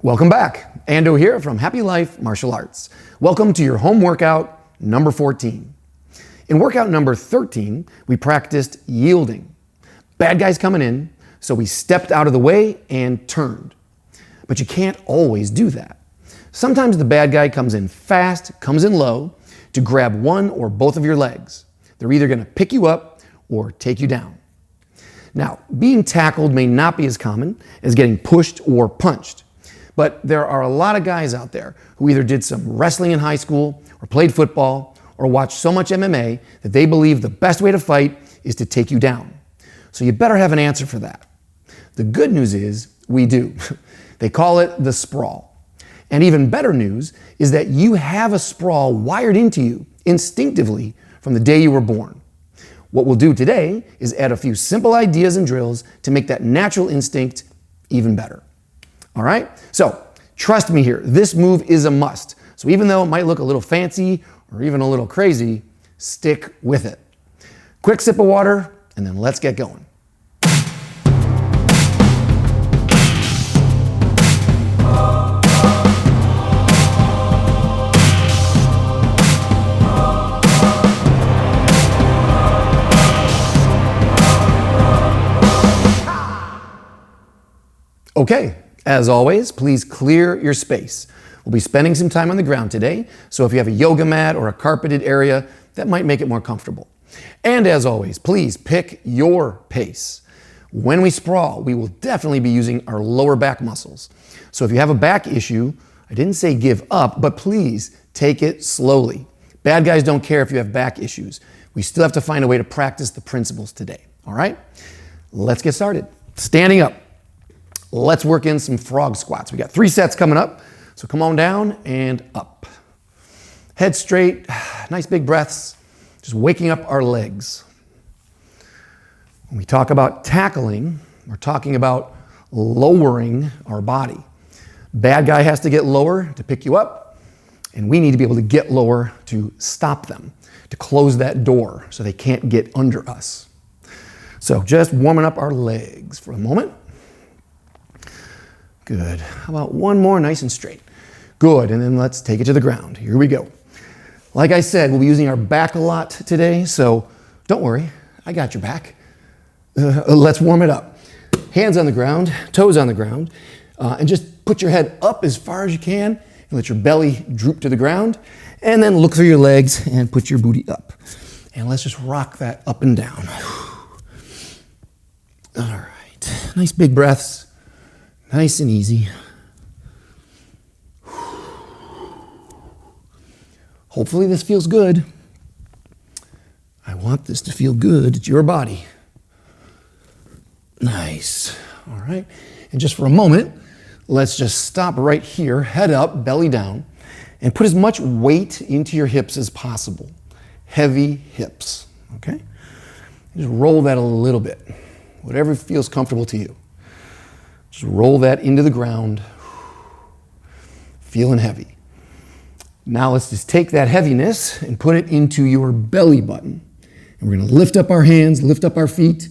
Welcome back. Ando here from Happy Life Martial Arts. Welcome to your home workout number 14. In workout number 13, we practiced yielding. Bad guys coming in, so we stepped out of the way and turned. But you can't always do that. Sometimes the bad guy comes in fast, comes in low, to grab one or both of your legs. They're either going to pick you up or take you down. Now, being tackled may not be as common as getting pushed or punched. But there are a lot of guys out there who either did some wrestling in high school or played football or watched so much MMA that they believe the best way to fight is to take you down. So you better have an answer for that. The good news is we do. They call it the sprawl. And even better news is that you have a sprawl wired into you instinctively from the day you were born. What we'll do today is add a few simple ideas and drills to make that natural instinct even better. All right? So trust me here, this move is a must. So even though it might look a little fancy or even a little crazy, stick with it. Quick sip of water, and then let's get going. Okay, as always, please clear your space. We'll be spending some time on the ground today, so if you have a yoga mat or a carpeted area, that might make it more comfortable. And as always, please pick your pace. When we sprawl, we will definitely be using our lower back muscles. So if you have a back issue, I didn't say give up, but please take it slowly. Bad guys don't care if you have back issues. We still have to find a way to practice the principles today, all right? Let's get started. Standing up. Let's work in some frog squats. We got 3 sets coming up, so come on down and up. Head straight, nice big breaths, just waking up our legs. When we talk about tackling, we're talking about lowering our body. Bad guy has to get lower to pick you up, and we need to be able to get lower to stop them, to close that door so they can't get under us. So just warming up our legs for a moment. Good. How about one more nice and straight? Good, and then let's take it to the ground. Here we go. Like I said, we'll be using our back a lot today, so don't worry, I got your back. Let's warm it up. Hands on the ground, toes on the ground, and just put your head up as far as you can and let your belly droop to the ground, and then look through your legs and put your booty up. And let's just rock that up and down. All right, nice big breaths. Nice and easy. Hopefully this feels good. I want this to feel good. It's your body. Nice. All right. And just for a moment, let's just stop right here, head up, belly down, and put as much weight into your hips as possible. Heavy hips. Okay? Just roll that a little bit. Whatever feels comfortable to you. Just roll that into the ground, feeling heavy. Now let's just take that heaviness and put it into your belly button. And we're going to lift up our hands, lift up our feet,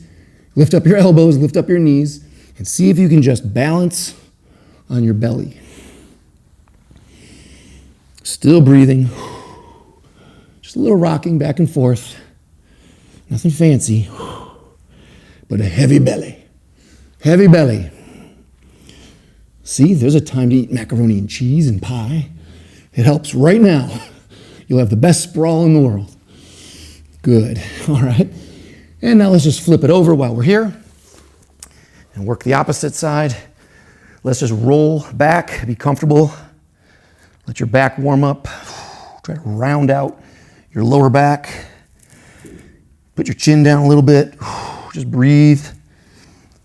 lift up your elbows, lift up your knees, and see if you can just balance on your belly. Still breathing. Just a little rocking back and forth. Nothing fancy, but a heavy belly. Heavy belly. See, there's a time to eat macaroni and cheese and pie. It helps right now. You'll have the best sprawl in the world. Good. All right. And now let's just flip it over while we're here and work the opposite side. Let's just roll back, be comfortable. Let your back warm up. Try to round out your lower back. Put your chin down a little bit. Just breathe.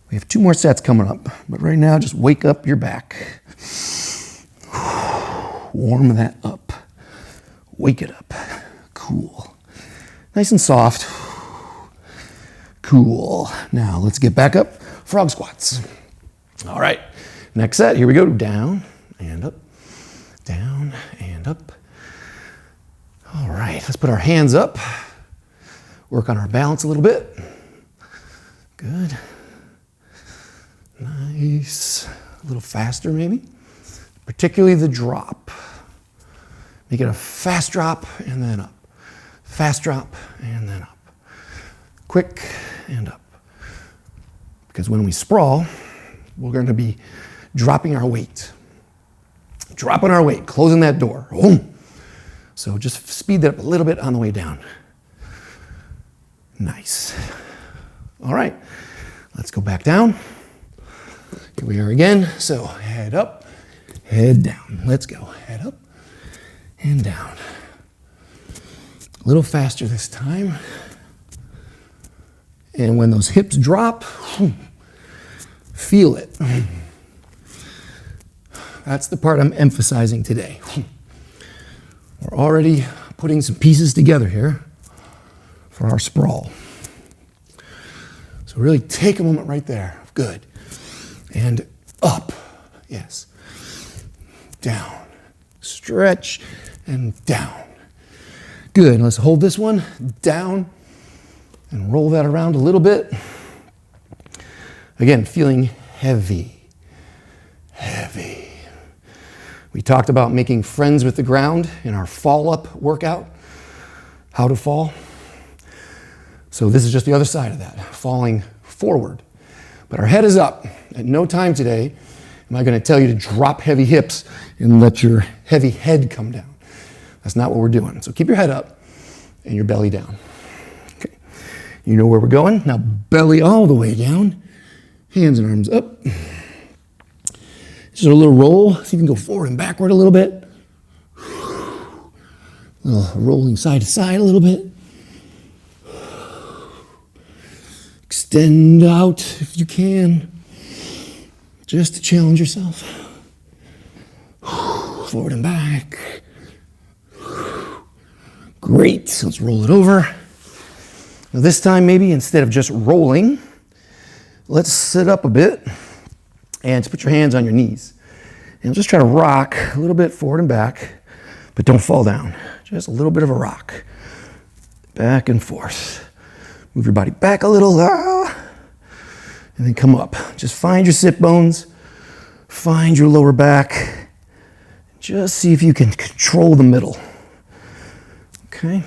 We have 2 more sets coming up, but right now just wake up your back. Warm that up. Wake it up. Cool. Nice and soft. Cool. Now let's get back up. Frog squats. All right. Next set. Here we go. Down and up. Down and up. All right. Let's put our hands up. Work on our balance a little bit. Good. Nice. A little faster maybe. particularly the drop. Make it a fast drop and then up. Fast drop and then up. Quick and up. Because when we sprawl, we're going to be dropping our weight. Dropping our weight, closing that door. Boom. So just speed that up a little bit on the way down. Nice. All right, let's go back down. Here we are again. So head up, head down. Let's go. Head up and down. A little faster this time. And when those hips drop, feel it. That's the part I'm emphasizing today. We're already putting some pieces together here for our sprawl. So really take a moment right there. Good. And up. Yes. Down. Stretch and down. Good. Let's hold this one down and roll that around a little bit. Again, feeling heavy. Heavy. We talked about making friends with the ground in our fall up workout. How to fall. So this is just the other side of that, falling forward. But our head is up. At no time today am I going to tell you to drop heavy hips and let your heavy head come down. That's not what we're doing. So keep your head up and your belly down. Okay. You know where we're going. Now belly all the way down. Hands and arms up. Just a little roll. See if you can go forward and backward a little bit. A little rolling side to side a little bit. Extend out if you can. Just to challenge yourself. Forward and back. Great. So let's roll it over. Now this time maybe instead of just rolling, let's sit up a bit and put your hands on your knees. And just try to rock a little bit forward and back, but don't fall down. Just a little bit of a rock. Back and forth. Move your body back a little, and then come up. Just find your sit bones, find your lower back. Just see if you can control the middle. Okay?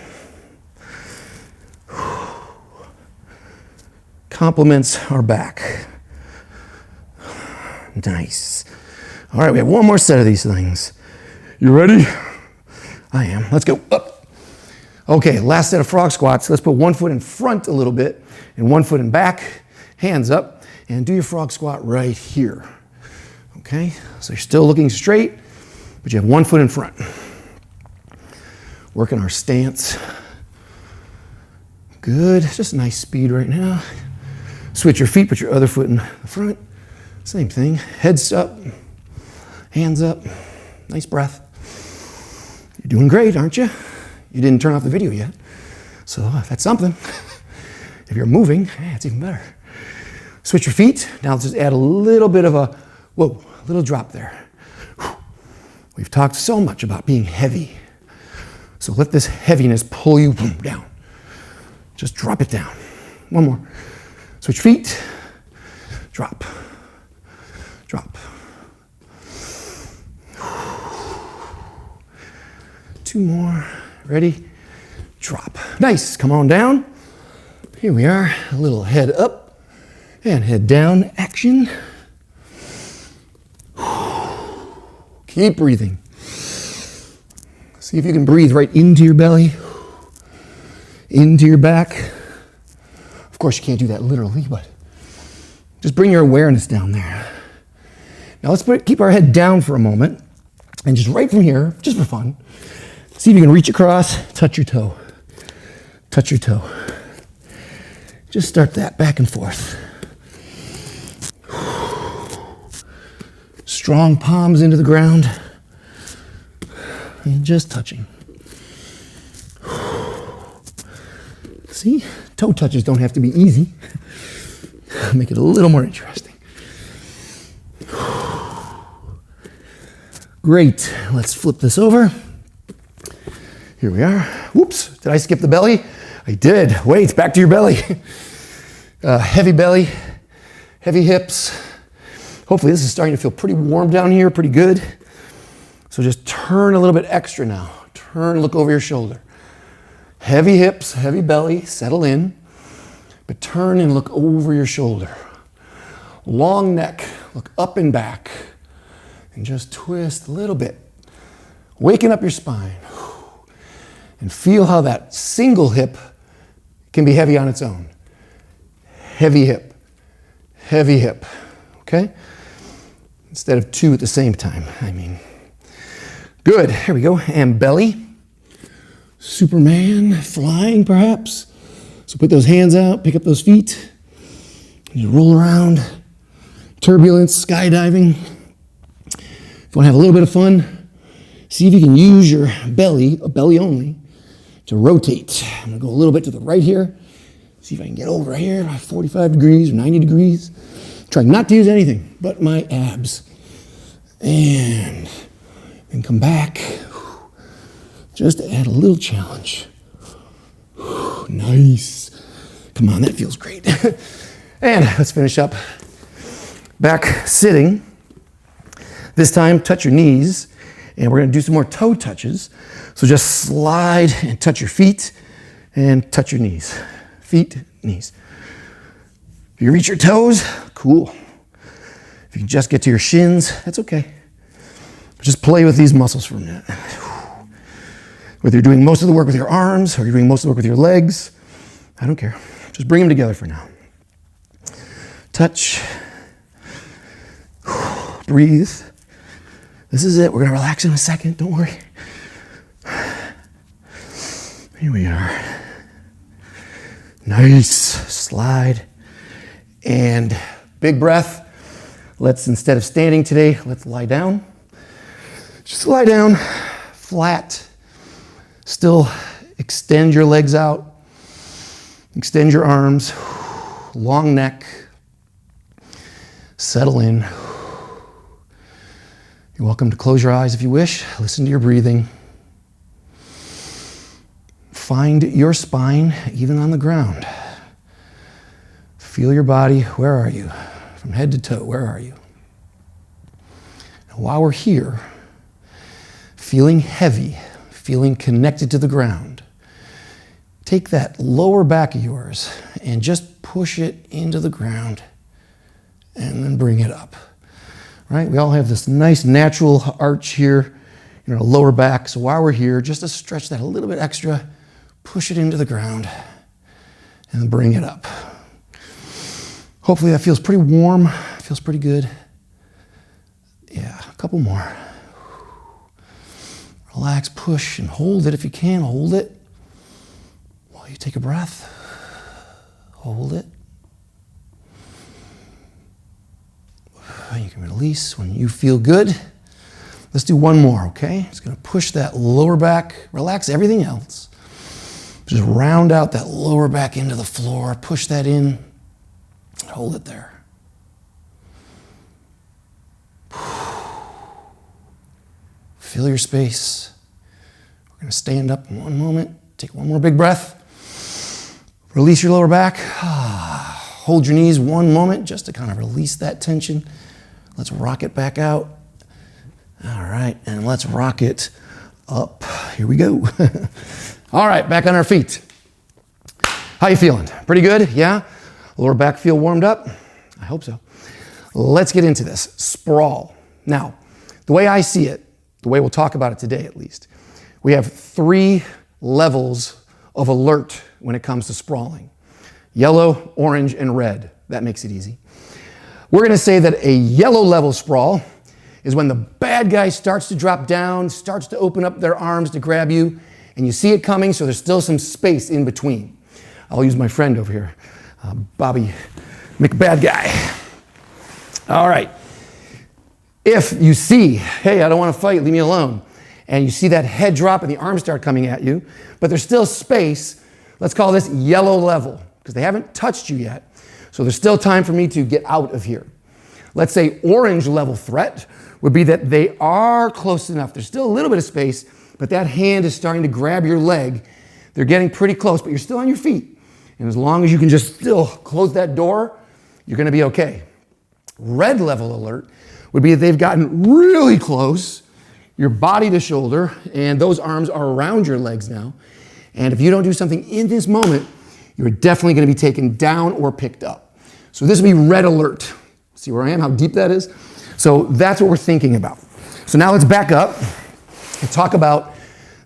Complements our back. Nice. All right, we have one more set of these things. You ready? I am. Let's go up. Okay, last set of frog squats. Let's put one foot in front a little bit and one foot in back, hands up, and do your frog squat right here. Okay, so you're still looking straight, but you have one foot in front. Working our stance. Good, just a nice speed right now. Switch your feet, put your other foot in the front. Same thing, heads up, hands up, nice breath. You're doing great, aren't you? You didn't turn off the video yet, so that's something. If you're moving, yeah, it's even better. Switch your feet. Now let's just add a little bit of a, little drop there. We've talked so much about being heavy, so let this heaviness pull you down. Just drop it down. One more. Switch feet, drop, drop. Two more. Ready? Drop. Nice. Come on down. Here we are. A little head up and head down action. Keep breathing. See if you can breathe right into your belly, into your back. Of course, you can't do that literally, but just bring your awareness down there. Now let's keep our head down for a moment and just right from here, just for fun, see if you can reach across, touch your toe. Touch your toe. Just start that back and forth. Strong palms into the ground. And just touching. See? Toe touches don't have to be easy. Make it a little more interesting. Great. Let's flip this over. Here we are. Whoops, did I skip the belly? I did. Wait, back to your belly. Heavy belly, heavy hips. Hopefully this is starting to feel pretty warm down here, pretty good. So just turn a little bit extra now. Turn, look over your shoulder. Heavy hips, heavy belly, settle in, but turn and look over your shoulder. Long neck, look up and back, and just twist a little bit. Waking up your spine. And feel how that single hip can be heavy on its own. Heavy hip, okay? Instead of two at the same time, I mean. Good, here we go, and belly. Superman, flying perhaps. So put those hands out, pick up those feet. You roll around, turbulence, skydiving. If you want to have a little bit of fun, see if you can use your belly only, to rotate. I'm gonna go a little bit to the right here. See if I can get over here, 45 degrees or 90 degrees. Try not to use anything but my abs. And come back. Just to add a little challenge. Nice. Come on, that feels great. And let's finish up. Back sitting. This time, touch your knees. And we're gonna do some more toe touches. So just slide and touch your feet and touch your knees. Feet, knees. If you reach your toes, cool. If you can just get to your shins, that's okay. Just play with these muscles for a minute. Whether you're doing most of the work with your arms or you're doing most of the work with your legs, I don't care. Just bring them together for now. Touch. Breathe. This is it. We're gonna relax in a second, don't worry. Here we are. Nice. Slide. And big breath. Let's, instead of standing today, let's lie down. Just lie down, flat. Still extend your legs out. Extend your arms. Long neck. Settle in. You're welcome to close your eyes if you wish. Listen to your breathing. Find your spine even on the ground. Feel your body. Where are you? From head to toe, where are you? And while we're here, feeling heavy, feeling connected to the ground, take that lower back of yours and just push it into the ground and then bring it up. Right? We all have this nice natural arch here in our lower back. So while we're here, just to stretch that a little bit extra, push it into the ground and then bring it up. Hopefully that feels pretty warm, feels pretty good. Yeah, a couple more. Relax, push, and hold it if you can. Hold it while you take a breath. Hold it. You can release when you feel good. Let's do one more, okay? It's gonna push that lower back, relax everything else. Just round out that lower back into the floor, push that in, hold it there. Fill your space. We're gonna stand up in one moment, take one more big breath. Release your lower back. Hold your knees one moment just to kind of release that tension. Let's rock it back out. All right, and let's rock it up. Here we go. All right, back on our feet. How you feeling? Pretty good, yeah? Lower back feel warmed up? I hope so. Let's get into this. Sprawl. Now, the way I see it, the way we'll talk about it today at least, we have 3 levels of alert when it comes to sprawling. Yellow, orange, and red. That makes it easy. We're gonna say that a yellow level sprawl is when the bad guy starts to drop down, starts to open up their arms to grab you, and you see it coming, so there's still some space in between. I'll use my friend over here, Bobby McBadguy. All right. If you see, hey, I don't want to fight, leave me alone, and you see that head drop and the arms start coming at you, but there's still space, let's call this yellow level, because they haven't touched you yet. So there's still time for me to get out of here. Let's say orange level threat would be that they are close enough. There's still a little bit of space, but that hand is starting to grab your leg. They're getting pretty close, but you're still on your feet. And as long as you can just still close that door, you're gonna be okay. Red level alert would be that they've gotten really close your body to shoulder, and those arms are around your legs now. And if you don't do something in this moment, you're definitely going to be taken down or picked up. So this would be red alert. See where I am, how deep that is? So that's what we're thinking about. So now let's back up and talk about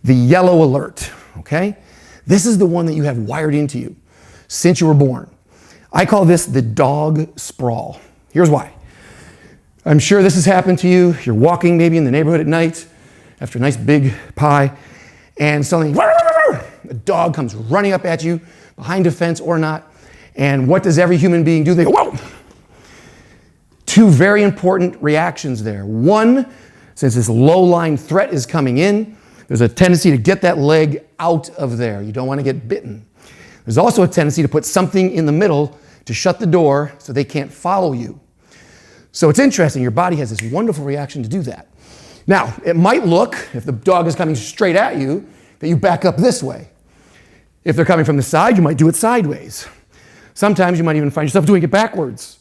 the yellow alert, okay? This is the one that you have wired into you since you were born. I call this the dog sprawl. Here's why. I'm sure this has happened to you. You're walking maybe in the neighborhood at night after a nice big pie, and suddenly a dog comes running up at you behind a fence or not. And what does every human being do? They go, whoa! Two very important reactions there. One, since this low-lying threat is coming in, there's a tendency to get that leg out of there. You don't want to get bitten. There's also a tendency to put something in the middle to shut the door so they can't follow you. So it's interesting, your body has this wonderful reaction to do that. Now, it might look, if the dog is coming straight at you, that you back up this way. If they're coming from the side, you might do it sideways. Sometimes you might even find yourself doing it backwards.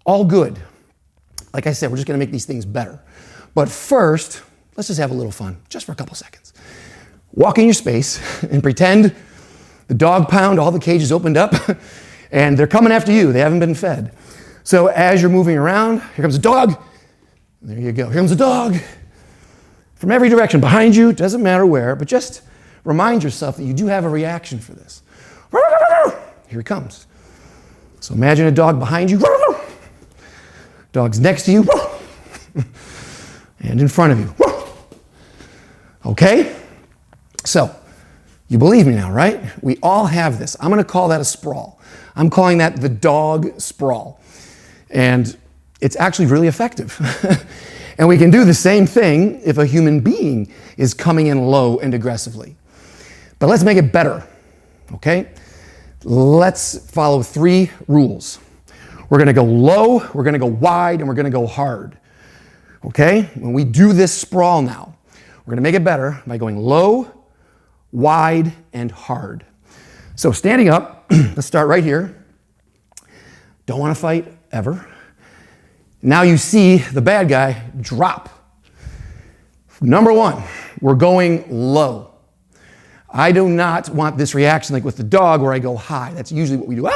All good. Like I said, we're just going to make these things better. But first, let's just have a little fun, just for a couple seconds. Walk in your space and pretend the dog pound, all the cages opened up, and they're coming after you. They haven't been fed. So as you're moving around, here comes a dog. There you go. Here comes a dog. From every direction, behind you, doesn't matter where, but just remind yourself that you do have a reaction for this. Here he comes. So imagine a dog behind you. Dog's next to you. And in front of you. Okay? So, you believe me now, right? We all have this. I'm going to call that a sprawl. I'm calling that the dog sprawl. And it's actually really effective. And we can do the same thing if a human being is coming in low and aggressively. But let's make it better, okay? Let's follow 3 rules. We're going to go low, we're going to go wide, and we're going to go hard. Okay? When we do this sprawl now, we're going to make it better by going low, wide, and hard. So standing up, let's start right here. Don't want to fight ever. Now you see the bad guy drop. Number 1, we're going low. I do not want this reaction like with the dog where I go high. That's usually what we do.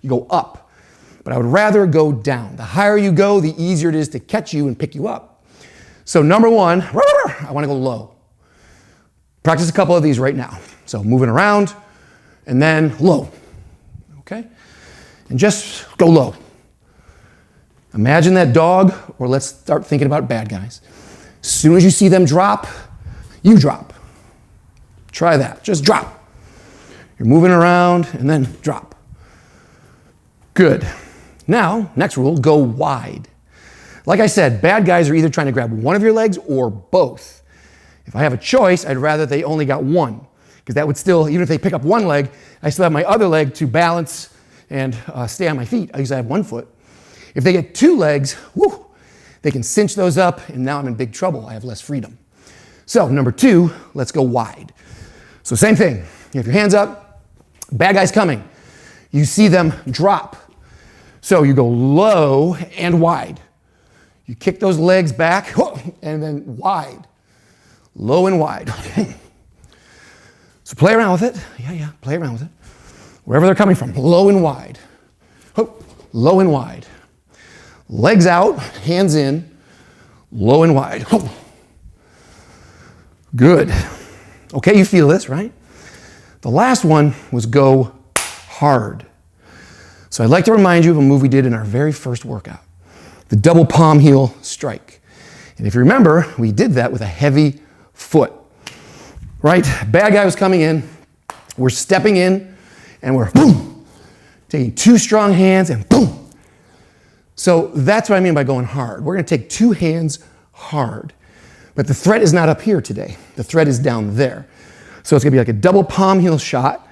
You go up. But I would rather go down. The higher you go, the easier it is to catch you and pick you up. So number 1, I want to go low. Practice a couple of these right now. So moving around and then low. Okay? And just go low. Imagine that dog, or let's start thinking about bad guys. As soon as you see them drop, you drop. Try that. Just drop. You're moving around and then drop. Good. Now, next rule, go wide. Like I said, bad guys are either trying to grab one of your legs or both. If I have a choice, I'd rather they only got one, because that would still, even if they pick up one leg, I still have my other leg to balance and stay on my feet. I usually have one foot. If they get 2 legs, whoo, they can cinch those up, and now I'm in big trouble. I have less freedom. So number 2, let's go wide. So same thing. You have your hands up, bad guy's coming. You see them drop. So you go low and wide. You kick those legs back, and then wide. Low and wide. Okay. So play around with it. Yeah, play around with it. Wherever they're coming from, low and wide. Low and wide. Legs out, hands in, low and wide. Good. Okay, you feel this, right? The last one was go hard. So I'd like to remind you of a move we did in our very first workout, the double palm heel strike. And if you remember, we did that with a heavy foot, right? Bad guy was coming in, we're stepping in, and we're boom, taking 2 strong hands and boom. So that's what I mean by going hard. We're gonna take 2 hands hard, but the threat is not up here today. The threat is down there. So it's gonna be like a double palm heel shot,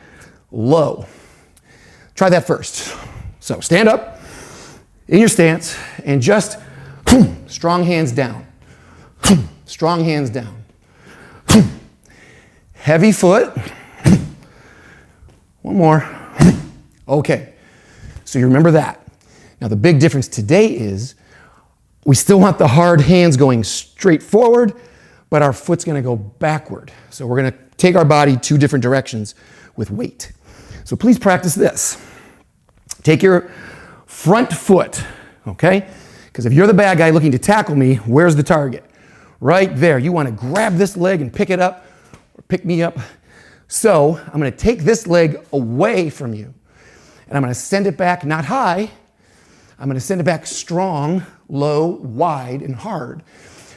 low. Try that first. So stand up in your stance and just strong hands down. Strong hands down. Heavy foot. One more. Okay. So you remember that. Now the big difference today is we still want the hard hands going straight forward, but our foot's gonna go backward. So we're gonna take our body 2 different directions with weight. So please practice this. Take your front foot, okay? Because if you're the bad guy looking to tackle me, where's the target? Right there. You want to grab this leg and pick it up, or pick me up. So I'm going to take this leg away from you, and I'm going to send it back, not high. I'm going to send it back strong, low, wide, and hard.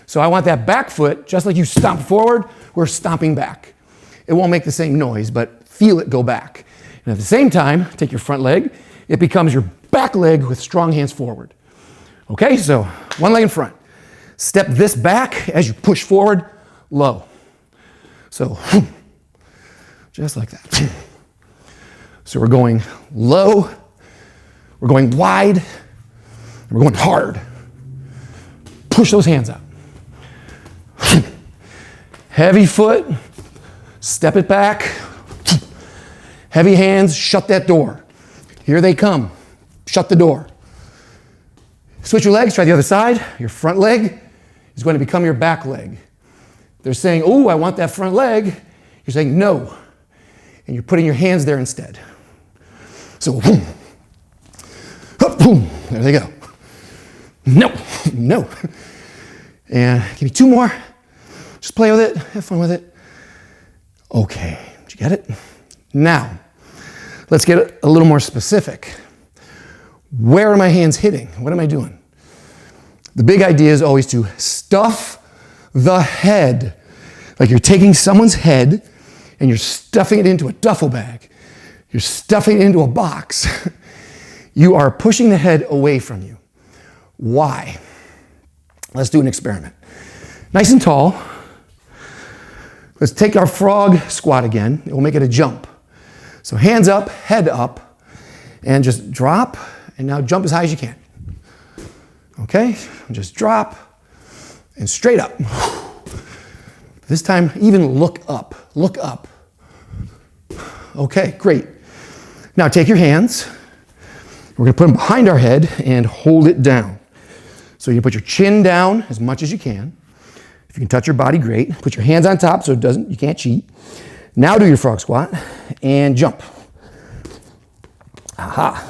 So I want that back foot, just like you stomp forward, we're stomping back. It won't make the same noise, but feel it go back. And at the same time, take your front leg. It becomes your back leg with strong hands forward. Okay, so one leg in front. Step this back as you push forward, low. So, just like that. So we're going low, we're going wide, and we're going hard. Push those hands out. Heavy foot, step it back. Heavy hands, shut that door. Here they come. Shut the door. Switch your legs, try the other side. Your front leg is going to become your back leg. They're saying, oh, I want that front leg. You're saying no. And you're putting your hands there instead. So, boom. Boom. There they go. No, no. And give me 2 more. Just play with it, have fun with it. Okay, did you get it? Now, let's get a little more specific. Where are my hands hitting? What am I doing? The big idea is always to stuff the head. Like you're taking someone's head and you're stuffing it into a duffel bag. You're stuffing it into a box. You are pushing the head away from you. Why? Let's do an experiment. Nice and tall. Let's take our frog squat again. We'll make it a jump. So hands up, head up, and just drop, and now jump as high as you can. Okay, just drop, and straight up. This time, even look up, look up. Okay, great. Now take your hands, we're gonna put them behind our head and hold it down. So you put your chin down as much as you can. If you can touch your body, great. Put your hands on top so you can't cheat. Now do your frog squat and jump. Aha.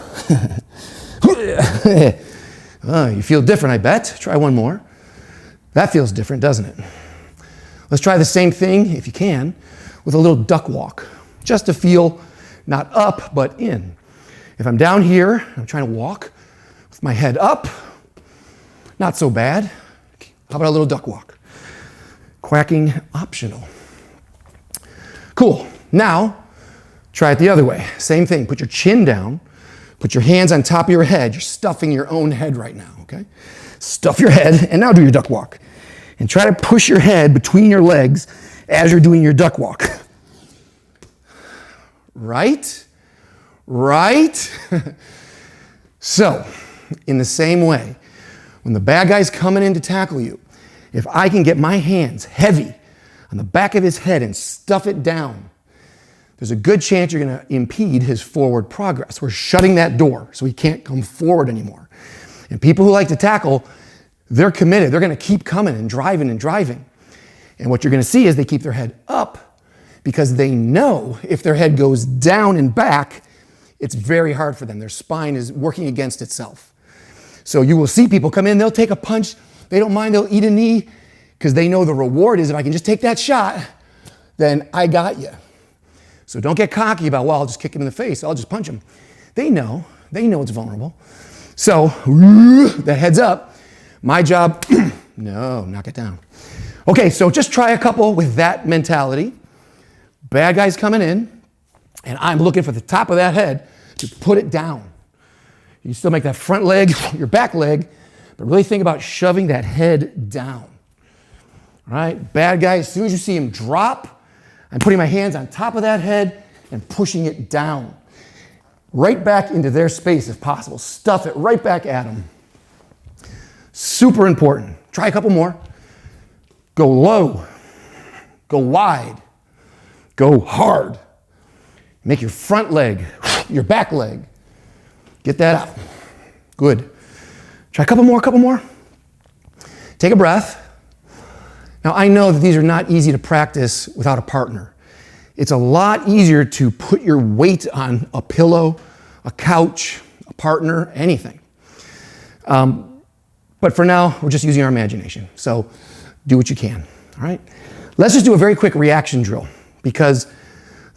Oh, you feel different, I bet. Try one more. That feels different, doesn't it? Let's try the same thing, if you can, with a little duck walk, just to feel not up, but in. If I'm down here, I'm trying to walk with my head up, not so bad. How about a little duck walk? Quacking optional. Cool. Now, try it the other way. Same thing. Put your chin down. Put your hands on top of your head. You're stuffing your own head right now, okay? Stuff your head, and now do your duck walk. And try to push your head between your legs as you're doing your duck walk. Right? Right? So, in the same way, when the bad guy's coming in to tackle you, if I can get my hands heavy on the back of his head and stuff it down, there's a good chance you're going to impede his forward progress. We're shutting that door so he can't come forward anymore. And people who like to tackle, they're committed. They're going to keep coming and driving and driving. And what you're going to see is they keep their head up because they know if their head goes down and back, it's very hard for them. Their spine is working against itself. So you will see people come in, they'll take a punch. They don't mind, they'll eat a knee because they know the reward is if I can just take that shot, then I got you. So don't get cocky about, well, I'll just kick him in the face. I'll just punch him. They know it's vulnerable. So the head's up. My job, no, knock it down. Okay, so just try a couple with that mentality. Bad guy's coming in, and I'm looking for the top of that head to put it down. You still make that front leg your back leg, but really think about shoving that head down. All right, bad guy, as soon as you see him drop, I'm putting my hands on top of that head and pushing it down. Right back into their space if possible. Stuff it right back at them. Super important. Try a couple more. Go low. Go wide. Go hard. Make your front leg, your back leg. Get that up. Good. Try a couple more. Take a breath. Now, I know that these are not easy to practice without a partner. It's a lot easier to put your weight on a pillow, a couch, a partner, anything. But for now, we're just using our imagination. So do what you can, all right? Let's just do a very quick reaction drill, because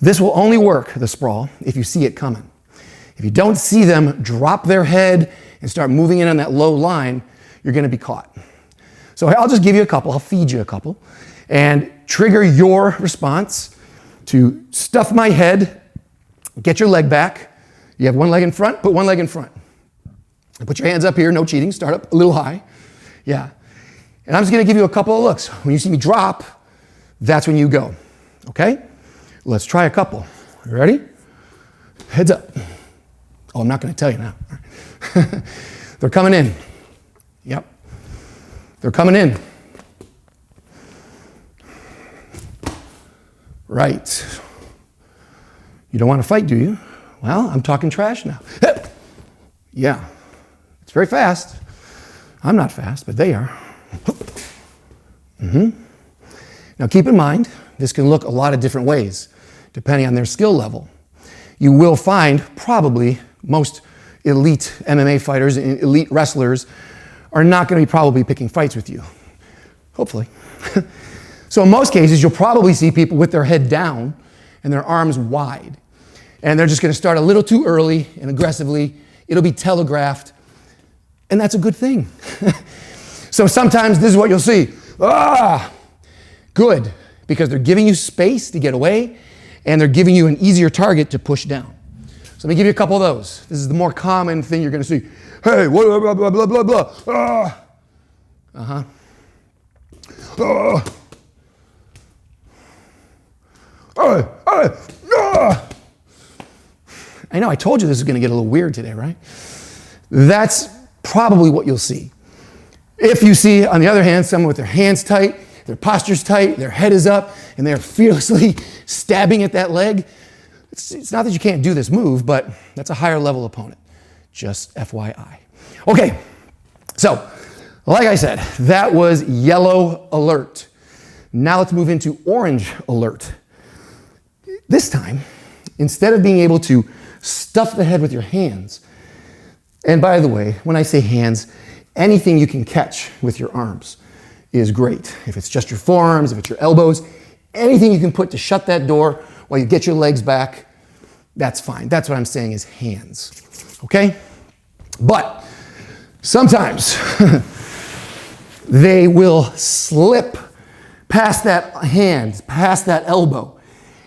this will only work, the sprawl, if you see it coming. If you don't see them drop their head and start moving in on that low line, you're gonna be caught. So I'll just give you a couple, I'll feed you a couple, and trigger your response to stuff my head, get your leg back. You have one leg in front, put one leg in front. And put your hands up here, no cheating, start up a little high. Yeah. And I'm just gonna give you a couple of looks. When you see me drop, that's when you go, okay? Let's try a couple. You ready? Heads up. Oh, I'm not gonna tell you now. They're coming in. Yep. They're coming in. Right. You don't want to fight, do you? Well, I'm talking trash now. Yeah. It's very fast. I'm not fast, but they are. Now keep in mind, this can look a lot of different ways, depending on their skill level. You will find probably most elite MMA fighters and elite wrestlers are not going to be probably picking fights with you. Hopefully. So in most cases, you'll probably see people with their head down and their arms wide. And they're just going to start a little too early and aggressively. It'll be telegraphed. And that's a good thing. So sometimes this is what you'll see. Ah! Good. Because they're giving you space to get away, and they're giving you an easier target to push down. So let me give you a couple of those. This is the more common thing you're going to see. Hey, blah, blah, blah, blah, blah, blah. Ah. Uh-huh. Ah. Hey, hey, ah. I know, I told you this is going to get a little weird today, right? That's probably what you'll see. If you see, on the other hand, someone with their hands tight, their posture's tight, their head is up, and they're fearlessly stabbing at that leg, it's not that you can't do this move, but that's a higher level opponent. Just FYI. Okay, so like I said, that was yellow alert. Now let's move into orange alert. This time, instead of being able to stuff the head with your hands, and by the way, when I say hands, anything you can catch with your arms is great. If it's just your forearms, if it's your elbows, anything you can put to shut that door while you get your legs back, that's fine. That's what I'm saying is hands, okay? But sometimes they will slip past that hand, past that elbow,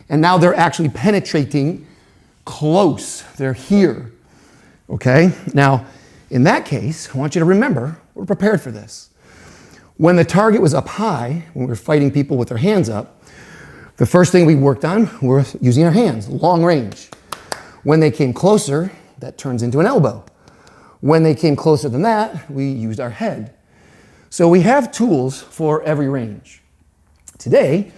and now they're actually penetrating close. They're here, okay? Now, in that case, I want you to remember, we're prepared for this. When the target was up high, when we were fighting people with their hands up, the first thing we worked on were using our hands, long range. When they came closer, that turns into an elbow. When they came closer than that, we used our head. So we have tools for every range. Today,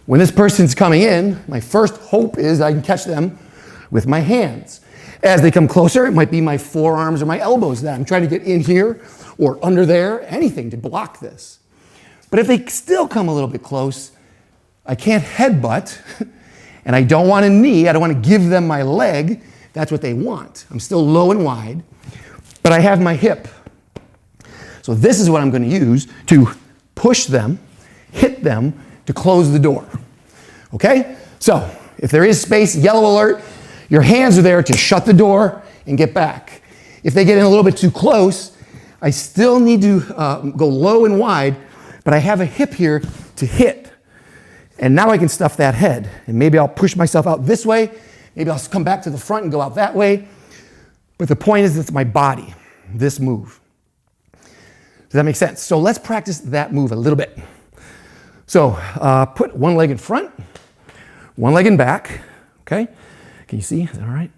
when this person's coming in, my first hope is I can catch them with my hands. As they come closer, it might be my forearms or my elbows that I'm trying to get in here or under there, anything to block this. But if they still come a little bit close, I can't headbutt, and I don't want a knee, I don't want to give them my leg. That's what they want. I'm still low and wide, but I have my hip. So this is what I'm going to use to push them, hit them, to close the door. Okay? So if there is space, yellow alert, your hands are there to shut the door and get back. If they get in a little bit too close, I still need to go low and wide, but I have a hip here to hit. And now I can stuff that head. And maybe I'll push myself out this way. Maybe I'll come back to the front and go out that way. But the point is, it's my body, this move. Does that make sense? So let's practice that move a little bit. So put one leg in front, one leg in back, okay? Can you see? Is that all right?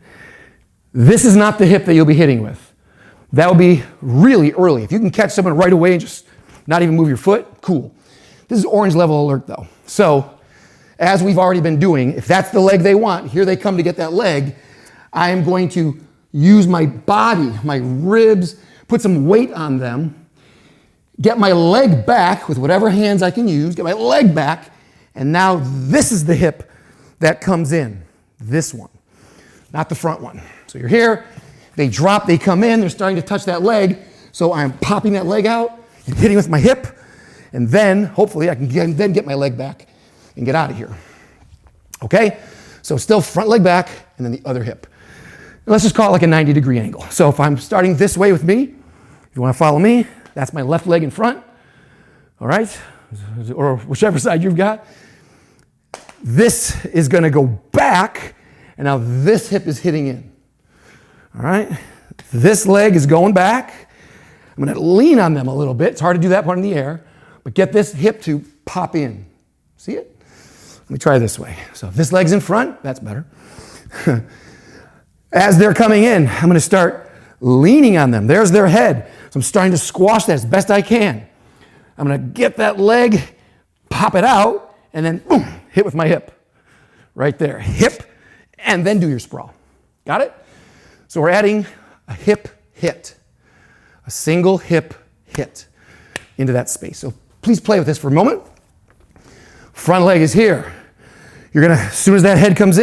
This is not the hip that you'll be hitting with. That will be really early. If you can catch someone right away and just not even move your foot, cool. This is orange level alert though. So as we've already been doing, if that's the leg they want, here they come to get that leg, I am going to use my body, my ribs, put some weight on them, get my leg back with whatever hands I can use, get my leg back, and now this is the hip that comes in, this one, not the front one. So you're here, they drop, they come in, they're starting to touch that leg, so I'm popping that leg out, and hitting with my hip, and then hopefully I can then get my leg back and get out of here. Okay? So still front leg back, and then the other hip. Let's just call it like a 90-degree angle. So if I'm starting this way with me, if you want to follow me, that's my left leg in front, all right? Or whichever side you've got. This is going to go back, and now this hip is hitting in, all right? This leg is going back. I'm going to lean on them a little bit. It's hard to do that part in the air, but get this hip to pop in. See it? Let me try this way. So if this leg's in front, that's better. As they're coming in, I'm going to start leaning on them. There's their head. So I'm starting to squash that as best I can. I'm going to get that leg, pop it out, and then boom, hit with my hip. Right there. Hip, and then do your sprawl. Got it? So we're adding a hip hit. A single hip hit into that space. So please play with this for a moment. Front leg is here. You're going to, as soon as that head comes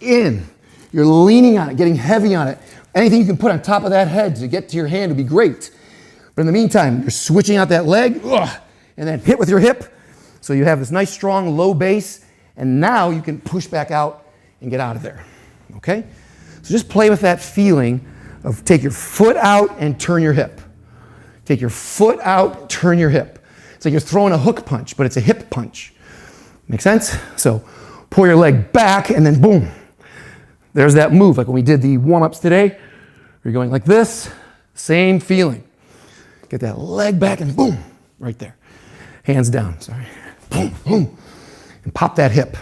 in, you're leaning on it, getting heavy on it. Anything you can put on top of that head to get to your hand would be great. But in the meantime, you're switching out that leg, and then hit with your hip. So you have this nice, strong, low base, and now you can push back out and get out of there. Okay? So just play with that feeling of take your foot out and turn your hip. Take your foot out, turn your hip. It's like you're throwing a hook punch, but it's a hip punch. Make sense? So pull your leg back, and then boom. There's that move, like when we did the warm-ups today. You're going like this, same feeling. Get that leg back, and boom, right there. Hands down, sorry. Boom, boom. And pop that hip.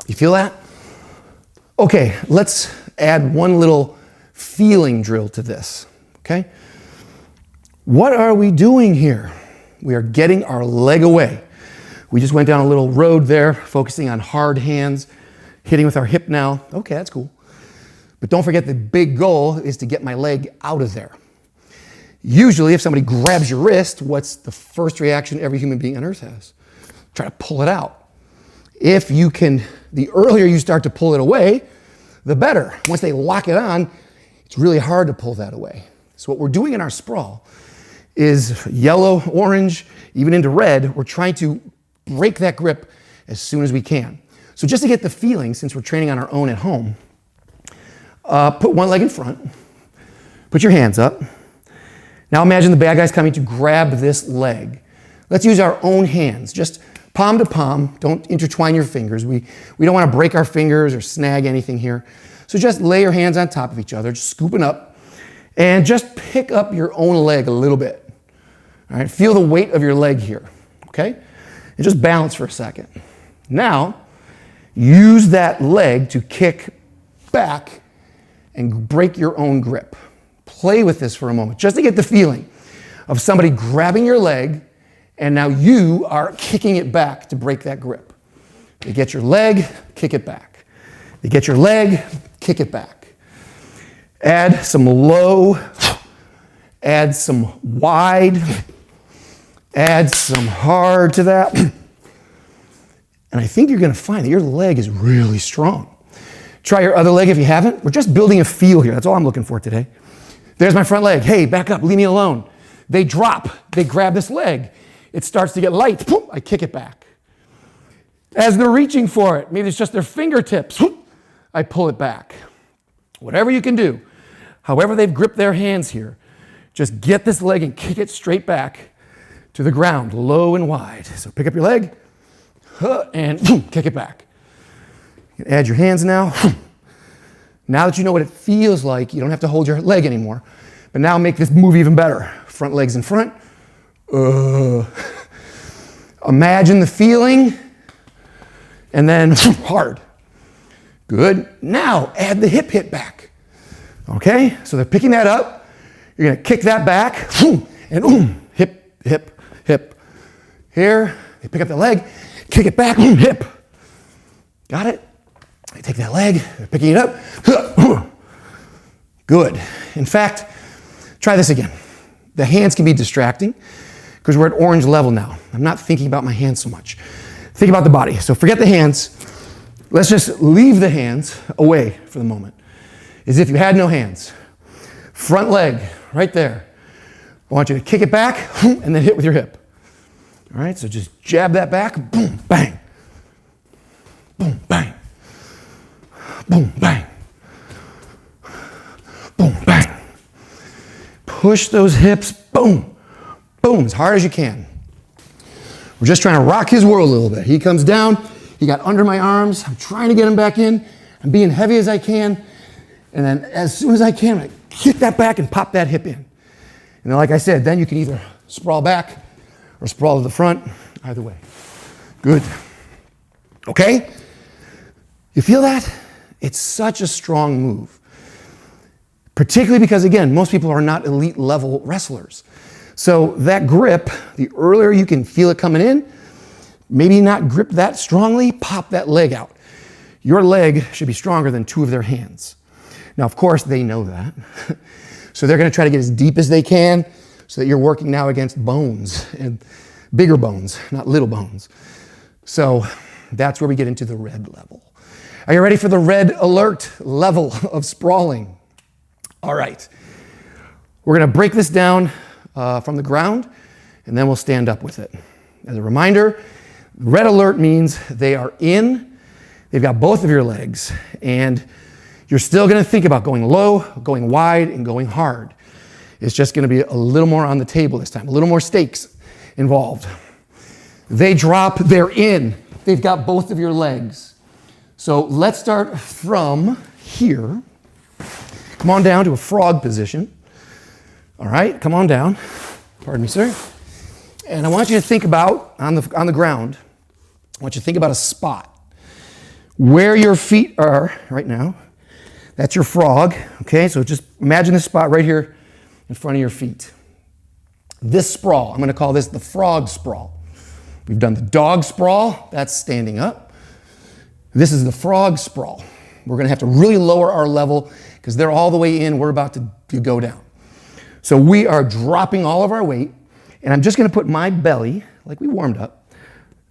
You feel that? Okay, let's add one little feeling drill to this, okay? What are we doing here? We are getting our leg away. We just went down a little road there, focusing on hard hands, hitting with our hip now. Okay, that's cool. But don't forget the big goal is to get my leg out of there. Usually, if somebody grabs your wrist, what's the first reaction every human being on earth has? Try to pull it out. If you can, the earlier you start to pull it away, the better. Once they lock it on, it's really hard to pull that away. So what we're doing in our sprawl is yellow, orange, even into red, we're trying to break that grip as soon as we can. So just to get the feeling, since we're training on our own at home, put one leg in front, put your hands up. Now imagine the bad guy's coming to grab this leg. Let's use our own hands, just palm to palm. Don't intertwine your fingers. We don't want to break our fingers or snag anything here. So just lay your hands on top of each other, just scooping up, and just pick up your own leg a little bit. All right, feel the weight of your leg here, okay? And just balance for a second. Now, use that leg to kick back and break your own grip. Play with this for a moment, just to get the feeling of somebody grabbing your leg, and now you are kicking it back to break that grip. You get your leg, kick it back. You get your leg, kick it back. Add some low, add some wide, add some hard to that. And I think you're going to find that your leg is really strong. Try your other leg if you haven't. We're just building a feel here. That's all I'm looking for today. There's my front leg. Hey, back up. Leave me alone. They drop. They grab this leg. It starts to get light. I kick it back. As they're reaching for it, maybe it's just their fingertips. I pull it back. Whatever you can do, however they've gripped their hands here, just get this leg and kick it straight back to the ground, low and wide. So pick up your leg and kick it back. You can add your hands now. Now that you know what it feels like, you don't have to hold your leg anymore. But now make this move even better. Front legs in front. Imagine the feeling. And then hard. Good. Now add the hip hit back. Okay? So they're picking that up. You're going to kick that back. And hip, hip, hip. Here, they pick up the leg, kick it back, hip. Got it? They take that leg, they're picking it up. Good. In fact, try this again. The hands can be distracting because we're at orange level now. I'm not thinking about my hands so much. Think about the body. So forget the hands. Let's just leave the hands away for the moment, as if you had no hands. Front leg, right there. I want you to kick it back and then hit with your hip. All right, so just jab that back, boom, bang. Boom, bang. Boom, bang. Boom, bang. Push those hips, boom, boom, as hard as you can. We're just trying to rock his world a little bit. He comes down, he got under my arms. I'm trying to get him back in. I'm being heavy as I can. And then as soon as I can, I kick that back and pop that hip in. And then, like I said, then you can either sprawl back or sprawl to the front, either way. Good. Okay? You feel that? It's such a strong move. Particularly because, again, most people are not elite level wrestlers. So that grip, the earlier you can feel it coming in, maybe not grip that strongly, pop that leg out. Your leg should be stronger than two of their hands. Now, of course, they know that. So they're going to try to get as deep as they can so that you're working now against bones, and bigger bones, not little bones. So that's where we get into the red level. Are you ready for the red alert level of sprawling? All right. We're going to break this down from the ground, and then we'll stand up with it. As a reminder, red alert means they are in, they've got both of your legs, and you're still going to think about going low, going wide, and going hard. It's just going to be a little more on the table this time, a little more stakes involved. They drop, they're in. They've got both of your legs. So let's start from here. Come on down to a frog position. All right, come on down. Pardon me, sir. And I want you to think about, on the ground, I want you to think about a spot. Where your feet are right now, that's your frog, okay? So just imagine this spot right here in front of your feet. This sprawl, I'm going to call this the frog sprawl. We've done the dog sprawl, that's standing up. This is the frog sprawl. We're going to have to really lower our level because they're all the way in, we're about to go down. So we are dropping all of our weight, and I'm just going to put my belly, like we warmed up,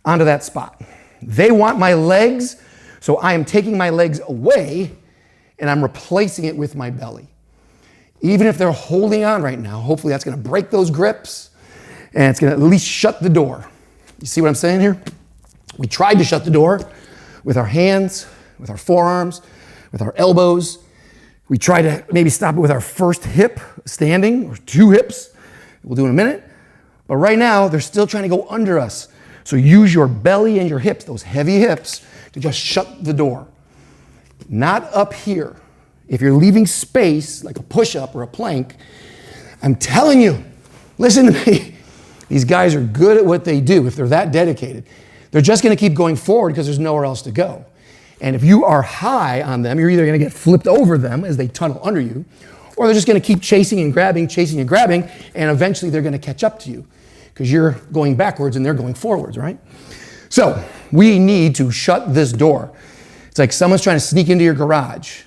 onto that spot. They want my legs, so I am taking my legs away, and I'm replacing it with my belly. Even if they're holding on right now, hopefully that's going to break those grips, and it's going to at least shut the door. You see what I'm saying here? We tried to shut the door with our hands, with our forearms, with our elbows. We try to maybe stop it with our first hip standing, or two hips. We'll do in a minute. But right now, they're still trying to go under us. So use your belly and your hips, those heavy hips, to just shut the door. Not up here. If you're leaving space, like a push-up or a plank, I'm telling you, listen to me. These guys are good at what they do if they're that dedicated. They're just going to keep going forward because there's nowhere else to go. And if you are high on them, you're either going to get flipped over them as they tunnel under you, or they're just going to keep chasing and grabbing, and eventually they're going to catch up to you because you're going backwards and they're going forwards, right? So we need to shut this door. It's like someone's trying to sneak into your garage,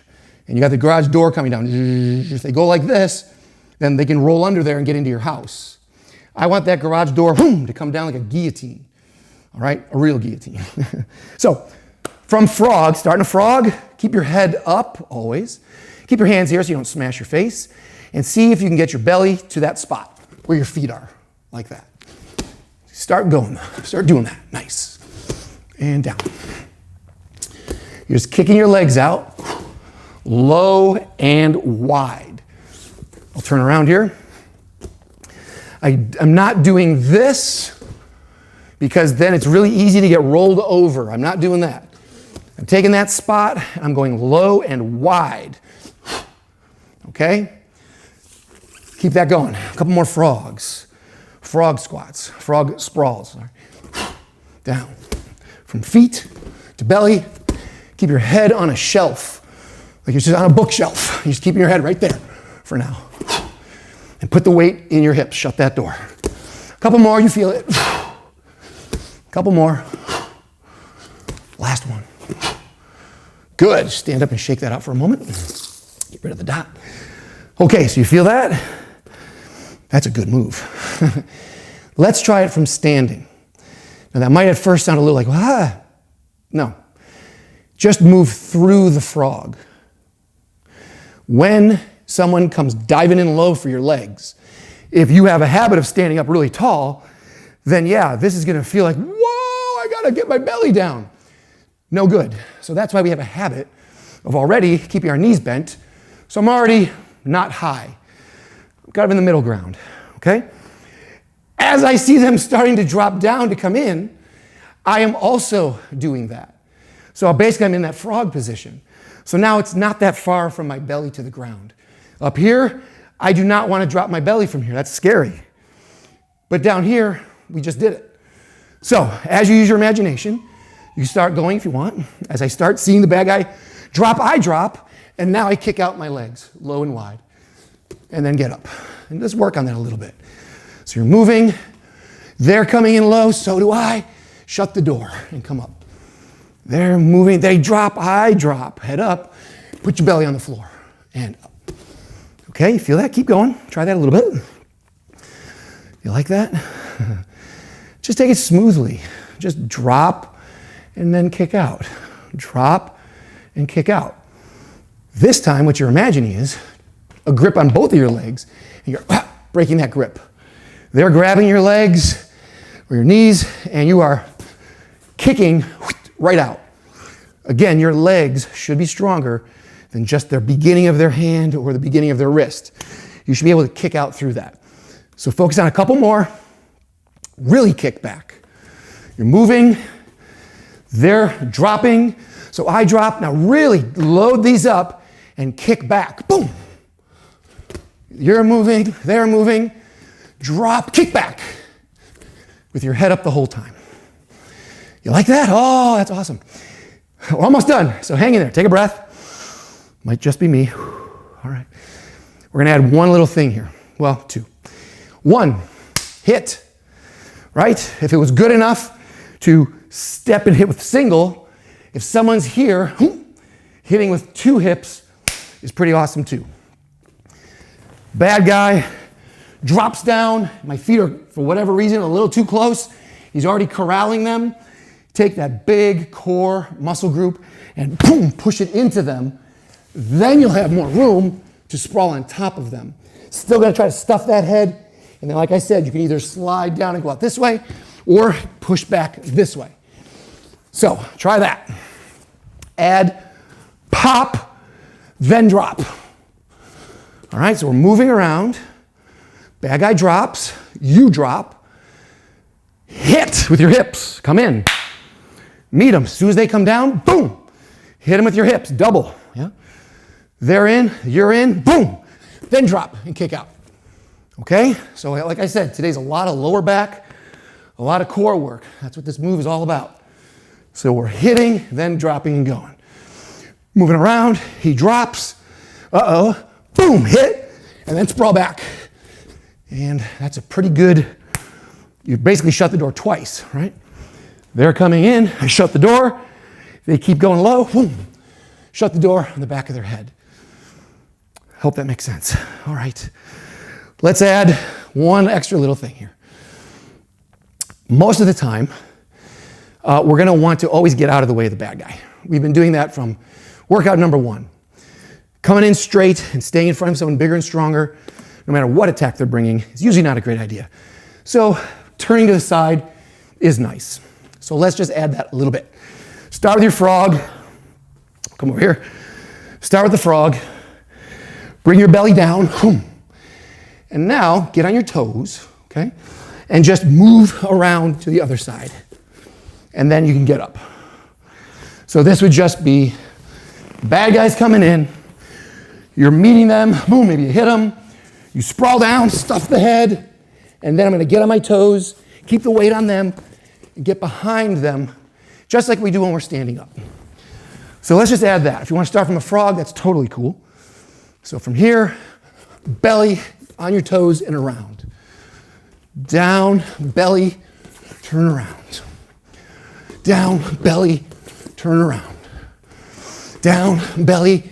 and you got the garage door coming down. If they go like this, then they can roll under there and get into your house. I want that garage door to come down like a guillotine, all right? A real guillotine. So from frog, starting a frog, keep your head up always. Keep your hands here so you don't smash your face, and see if you can get your belly to that spot where your feet are, like that. Start going, start doing that, nice. And down. You're just kicking your legs out, low and wide. I'll turn around here. I'm not doing this because then it's really easy to get rolled over. I'm not doing that. I'm taking that spot, and I'm going low and wide. Okay? Keep that going. A couple more frogs. Frog squats, frog sprawls. Sorry. Down. From feet to belly. Keep your head on a shelf, like you're just on a bookshelf. You're just keeping your head right there for now. And put the weight in your hips. Shut that door. A couple more, you feel it. A couple more. Last one. Good. Stand up and shake that out for a moment. Get rid of the dot. Okay, so you feel that? That's a good move. Let's try it from standing. Now that might at first sound a little like, ah, no. Just move through the frog. When someone comes diving in low for your legs, if you have a habit of standing up really tall, then yeah, this is gonna feel like, whoa, I gotta get my belly down. No good. So that's why we have a habit of already keeping our knees bent. So I'm already not high. Kind of in the middle ground, okay? As I see them starting to drop down to come in, I am also doing that. So basically I'm in that frog position. So now it's not that far from my belly to the ground. Up here, I do not want to drop my belly from here. That's scary. But down here, we just did it. So as you use your imagination, you start going if you want. As I start seeing the bad guy drop, I drop, and now I kick out my legs, low and wide, and then get up. And just work on that a little bit. So you're moving, they're coming in low, so do I. Shut the door and come up. They're moving, they drop, I drop, head up, put your belly on the floor, and up. Okay, you feel that? Keep going. Try that a little bit. You like that? Just take it smoothly. Just drop and then kick out. Drop and kick out. This time, what you're imagining is a grip on both of your legs, and you're breaking that grip. They're grabbing your legs or your knees, and you are kicking right out. Again, your legs should be stronger than just the beginning of their hand or the beginning of their wrist. You should be able to kick out through that. So focus on a couple more. Really kick back. You're moving. They're dropping. So I drop. Now really load these up and kick back. Boom. You're moving. They're moving. Drop. Kick back. With your head up the whole time. You like that? Oh, that's awesome. We're almost done. So hang in there. Take a breath. Might just be me. All right. We're going to add one little thing here. Well, two. One, hit. Right? If it was good enough to step and hit with single, if someone's here, hitting with two hips is pretty awesome too. Bad guy drops down. My feet are, for whatever reason, a little too close. He's already corralling them. Take that big core muscle group and boom, push it into them. Then you'll have more room to sprawl on top of them. Still gonna try to stuff that head. And then like I said, you can either slide down and go out this way or push back this way. So try that. Add, pop, then drop. All right, so we're moving around. Bad guy drops, you drop. Hit with your hips, come in. Meet them, as soon as they come down, boom. Hit them with your hips, double, yeah? They're in, you're in, boom. Then drop and kick out. Okay, so like I said, today's a lot of lower back, a lot of core work. That's what this move is all about. So we're hitting, then dropping and going. Moving around, he drops, boom, hit, and then sprawl back. And that's a pretty good, you basically shut the door twice, right? They're coming in, I shut the door, they keep going low, boom, shut the door on the back of their head. Hope that makes sense. All right, let's add one extra little thing here. Most of the time, we're gonna want to always get out of the way of the bad guy. We've been doing that from workout number one. Coming in straight and staying in front of someone bigger and stronger, no matter what attack they're bringing, is usually not a great idea. So turning to the side is nice. So let's just add that a little bit. Start with your frog. Come over here. Start with the frog. Bring your belly down. And now get on your toes, okay? And just move around to the other side. And then you can get up. So this would just be bad guys coming in. You're meeting them. Boom, maybe you hit them. You sprawl down, stuff the head. And then I'm gonna get on my toes, keep the weight on them, and get behind them, just like we do when we're standing up. So let's just add that. If you want to start from a frog, that's totally cool. So from here, belly on your toes and around. Down, belly, turn around. Down, belly, turn around. Down, belly,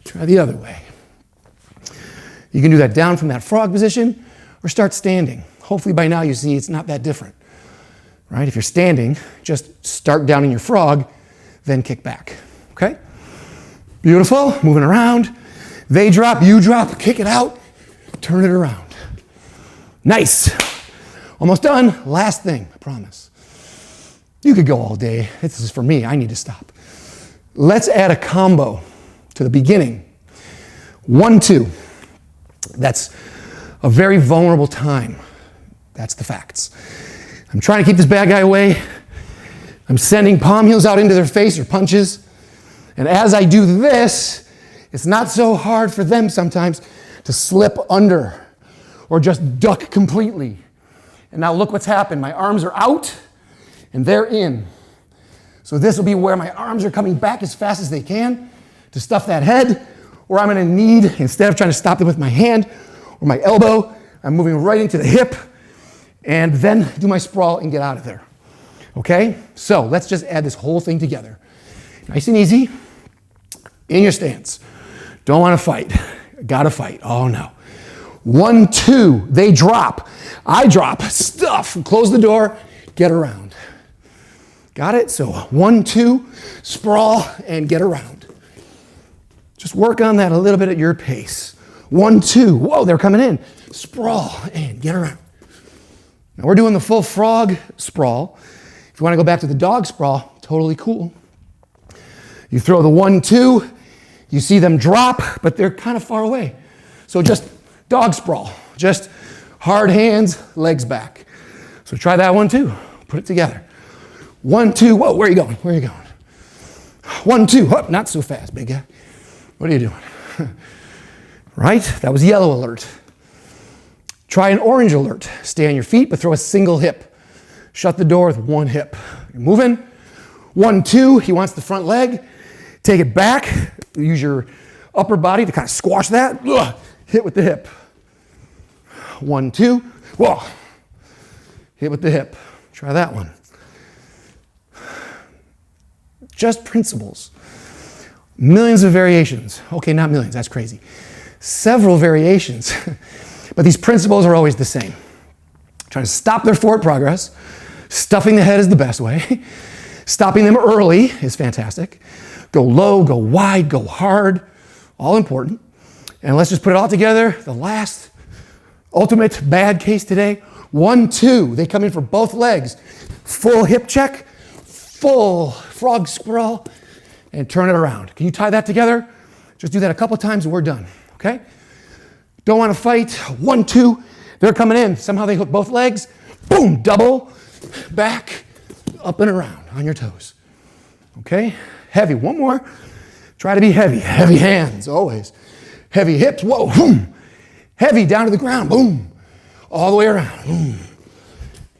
try the other way. You can do that down from that frog position, or start standing. Hopefully by now you see it's not that different, right? If you're standing, just start down in your frog, then kick back, okay? Beautiful, moving around. They drop, you drop, kick it out, turn it around. Nice. Almost done. Last thing, I promise. You could go all day. This is for me, I need to stop. Let's add a combo to the beginning. 1, 2. That's a very vulnerable time. That's the facts. I'm trying to keep this bad guy away. I'm sending palm heels out into their face or punches. And as I do this, it's not so hard for them sometimes to slip under or just duck completely. And now look what's happened. My arms are out and they're in. So this will be where my arms are coming back as fast as they can to stuff that head, or I'm gonna need, instead of trying to stop them with my hand or my elbow, I'm moving right into the hip and then do my sprawl and get out of there. Okay? So let's just add this whole thing together. Nice and easy. In your stance. Don't want to fight. Gotta fight. Oh no. 1, 2. They drop. I drop. Stuff. Close the door. Get around. Got it? So 1, 2. Sprawl and get around. Just work on that a little bit at your pace. 1, 2. Whoa, they're coming in. Sprawl and get around. Now we're doing the full frog sprawl. If you want to go back to the dog sprawl, totally cool. You throw the 1, 2. You see them drop, but they're kind of far away. So just dog sprawl. Just hard hands, legs back. So try that one too. Put it together. 1, 2. Whoa, where are you going? Where are you going? 1, 2. Oh, not so fast, big guy. What are you doing? Right? That was yellow alert. Try an orange alert. Stay on your feet, but throw a single hip. Shut the door with one hip. You're moving. 1, 2. He wants the front leg. Take it back. Use your upper body to kind of squash that. Ugh. Hit with the hip. 1, 2. Whoa. Hit with the hip. Try that one. Just principles. Millions of variations. Okay, not millions, that's crazy. Several variations. But these principles are always the same. Trying to stop their forward progress. Stuffing the head is the best way. Stopping them early is fantastic. Go low, go wide, go hard. All important. And let's just put it all together. The last ultimate bad case today. 1, 2. They come in for both legs. Full hip check. Full frog sprawl. And turn it around. Can you tie that together? Just do that a couple times and we're done. Okay? Don't want to fight. 1, 2. They're coming in. Somehow they hook both legs. Boom. Double. Back. Up and around on your toes. Okay? Heavy. One more. Try to be heavy. Heavy hands. Always. Heavy hips. Whoa. Boom. Heavy down to the ground. Boom. All the way around. Boom.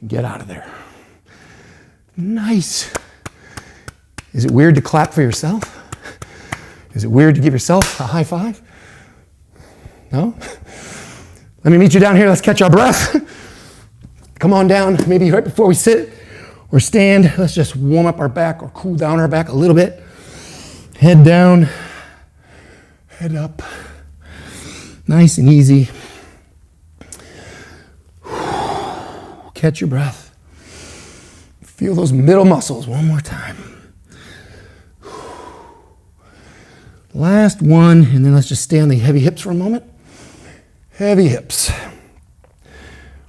Get out of there. Nice. Is it weird to clap for yourself? Is it weird to give yourself a high five? No? Let me meet you down here. Let's catch our breath. Come on down. Maybe right before we sit or stand, let's just warm up our back or cool down our back a little bit. Head down, head up. Nice and easy. Catch your breath. Feel those middle muscles one more time. Last one, and then let's just stay on the heavy hips for a moment. Heavy hips.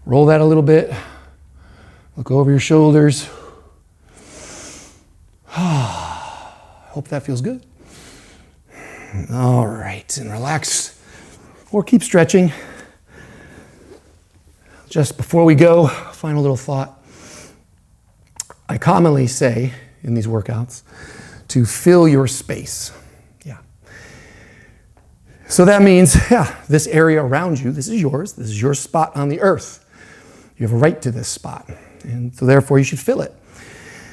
Roll that a little bit. Look over your shoulders. Hope that feels good. All right, and relax or keep stretching. Just before we go, final little thought. I commonly say in these workouts to fill your space. So that means, this area around you, this is yours. This is your spot on the earth. You have a right to this spot. And so therefore you should fill it.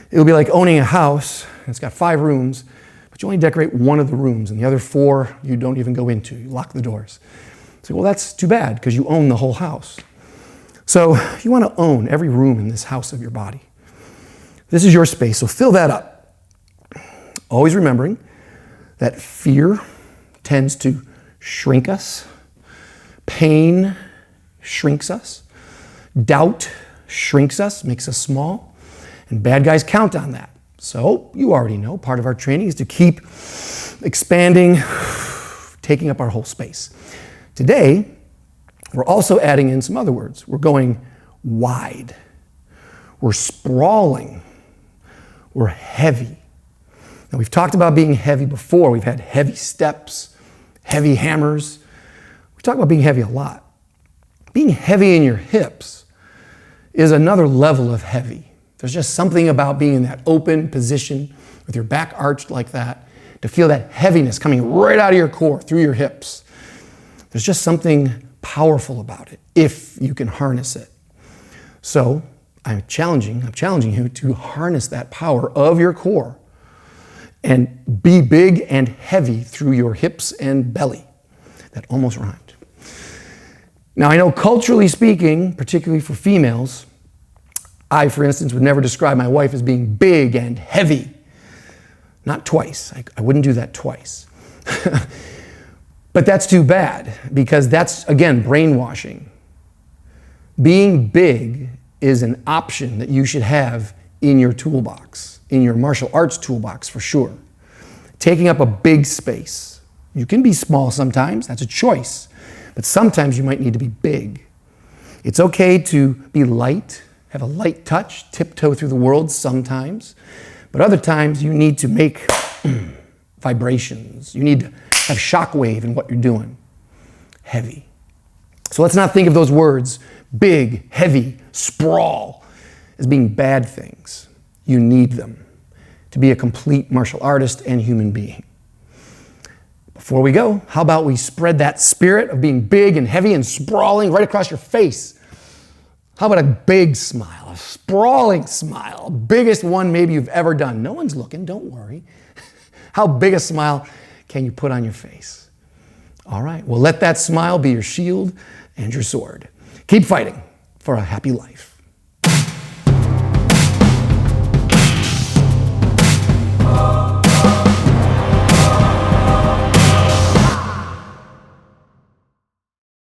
It would be like owning a house. It's got 5 rooms, but you only decorate one of the rooms and the other 4 you don't even go into. You lock the doors. So, well, that's too bad because you own the whole house. So you want to own every room in this house of your body. This is your space, so fill that up. Always remembering that fear tends to shrink us. Pain shrinks us. Doubt shrinks us, makes us small. And bad guys count on that. So you already know part of our training is to keep expanding, taking up our whole space. Today, we're also adding in some other words. We're going wide. We're sprawling. We're heavy. Now, we've talked about being heavy before. We've had heavy steps, heavy hammers. We talk about being heavy a lot. Being heavy in your hips is another level of heavy. There's just something about being in that open position with your back arched like that, to feel that heaviness coming right out of your core, through your hips. There's just something powerful about it, if you can harness it. So I'm challenging you to harness that power of your core and be big and heavy through your hips and belly. That almost rhymed. Now, I know culturally speaking, particularly for females, I, for instance, would never describe my wife as being big and heavy. Not twice. I wouldn't do that twice. But that's too bad, because that's, again, brainwashing. Being big is an option that you should have in your toolbox, in your martial arts toolbox for sure. Taking up a big space. You can be small sometimes, that's a choice. But sometimes you might need to be big. It's okay to be light, have a light touch, tiptoe through the world sometimes. But other times you need to make vibrations. You need to have shockwave in what you're doing. Heavy. So let's not think of those words, big, heavy, sprawl, as being bad things. You need them to be a complete martial artist and human being. Before we go, how about we spread that spirit of being big and heavy and sprawling right across your face? How about a big smile, a sprawling smile, biggest one maybe you've ever done? No one's looking, don't worry. How big a smile can you put on your face? All right, well, let that smile be your shield and your sword. Keep fighting for a happy life.